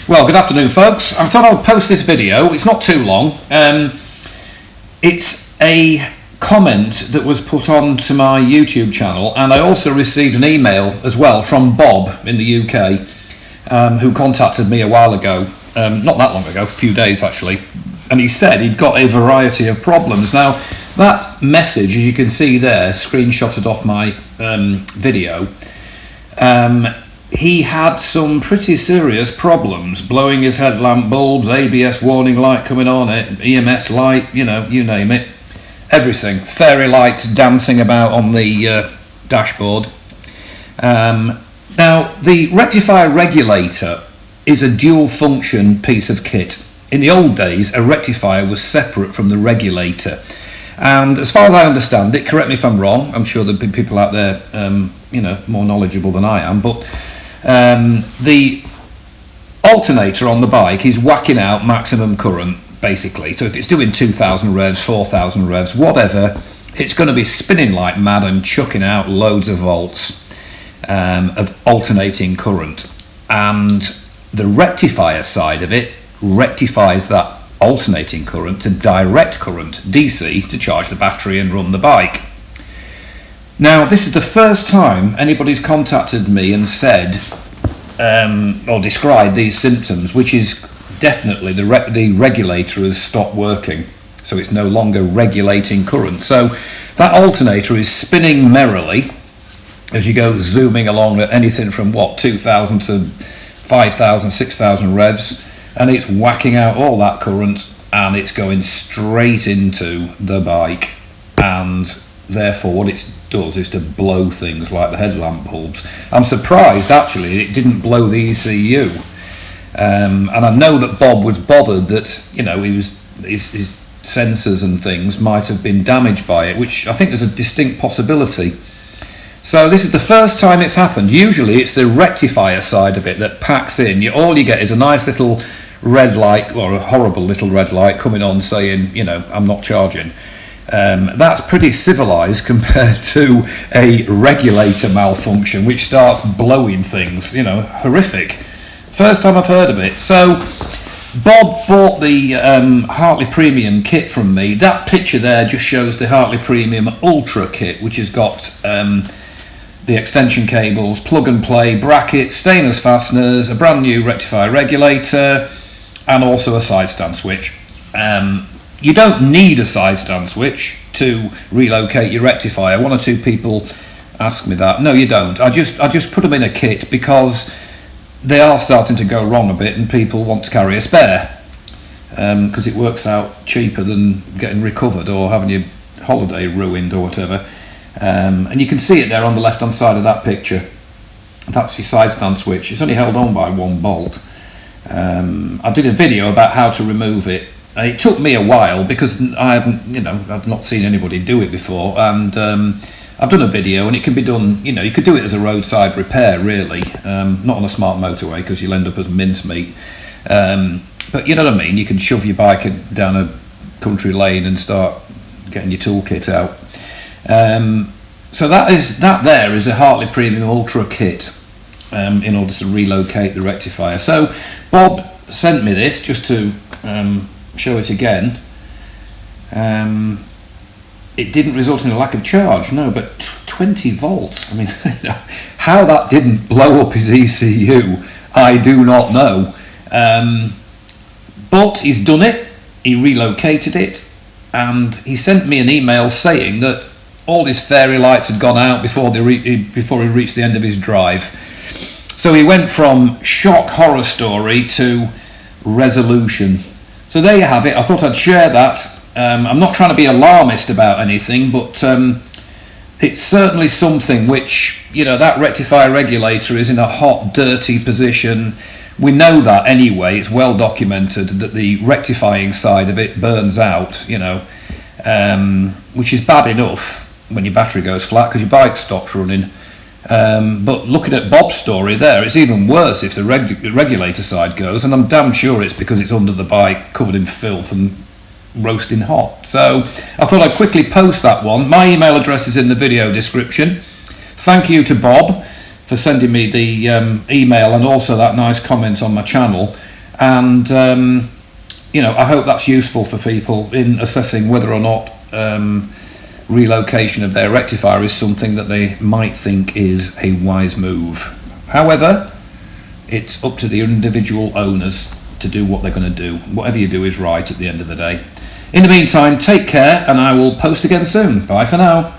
Well, good afternoon, folks. I thought I'd post this video. It's not too long. It's a comment that was put on to my YouTube channel, and I also received an email as well from Bob in the UK, who contacted me a while ago, not that long ago, a few days actually, and he said he'd got a variety of problems. Now, that message, as you can see there, screenshotted off my video, he had some pretty serious problems, blowing his headlamp bulbs, ABS warning light coming on it, EMS light, you know, you name it, everything, fairy lights dancing about on the dashboard. Now, the rectifier regulator is a dual function piece of kit. In the old days, a rectifier was separate from the regulator, and as far as I understand it, correct me if I'm wrong, I'm sure there'll be people out there you know, more knowledgeable than I am, but the alternator on the bike is whacking out maximum current, basically. So if it's doing 2,000 revs, 4,000 revs, whatever, it's going to be spinning like mad and chucking out loads of volts of alternating current. And the rectifier side of it rectifies that alternating current to direct current, DC, to charge the battery and run the bike. Now, this is the first time anybody's contacted me and said or described these symptoms, which is definitely the regulator has stopped working, so it's no longer regulating current. So that alternator is spinning merrily as you go zooming along at anything from 2,000 to 5,000, 6,000 revs, and it's whacking out all that current and it's going straight into the bike, and therefore what it does is to blow things like the headlamp bulbs. I'm surprised actually it didn't blow the ECU, and I know that Bob was bothered that, you know, his sensors and things might have been damaged by it, which I think is a distinct possibility. So this is the first time it's happened. Usually it's the rectifier side of it that packs in. All you get is a nice little red light, or a horrible little red light coming on saying, you know, I'm not charging. That's pretty civilized compared to a regulator malfunction which starts blowing things, you know, horrific. First time I've heard of it. So Bob bought the Hartley Premium kit from me. That picture there just shows the Hartley Premium Ultra kit, which has got the extension cables, plug and play, brackets, stainless fasteners, a brand new rectifier regulator, and also a side stand switch. You don't need a side stand switch to relocate your rectifier. One or two people ask me that. No, you don't. I just put them in a kit because they are starting to go wrong a bit and people want to carry a spare, because it works out cheaper than getting recovered or having your holiday ruined or whatever. And you can see it there on the left hand side of that picture. That's your side stand switch. It's only held on by one bolt. I did a video about how to remove it. It took me a while because I've not seen anybody do it before, and I've done a video, and it can be done, you know, you could do it as a roadside repair really, not on a smart motorway because you'll end up as mincemeat, but you know what I mean, you can shove your bike down a country lane and start getting your toolkit out. So that there is a Hartley Premium Ultra kit in order to relocate the rectifier. So Bob sent me this just to show it again. It didn't result in a lack of charge, no, but 20 volts. I mean, how that didn't blow up his ECU, I do not know. But he's done it, he relocated it, and he sent me an email saying that all his fairy lights had gone out before he reached the end of his drive. So he went from shock horror story to resolution. So there you have it. I thought I'd share that. I'm not trying to be alarmist about anything, but it's certainly something which, you know, that rectifier regulator is in a hot, dirty position. We know that anyway. It's well documented that the rectifying side of it burns out, you know, which is bad enough when your battery goes flat because your bike stops running. But looking at Bob's story there, it's even worse if the regulator side goes, and I'm damn sure it's because it's under the bike, covered in filth and roasting hot. So I thought I'd quickly post that one. My email address is in the video description. Thank you to Bob for sending me the email and also that nice comment on my channel. and I hope that's useful for people in assessing whether or not relocation of their rectifier is something that they might think is a wise move. However, it's up to the individual owners to do what they're going to do. Whatever you do is right at the end of the day. In the meantime, take care, and I will post again soon. Bye for now.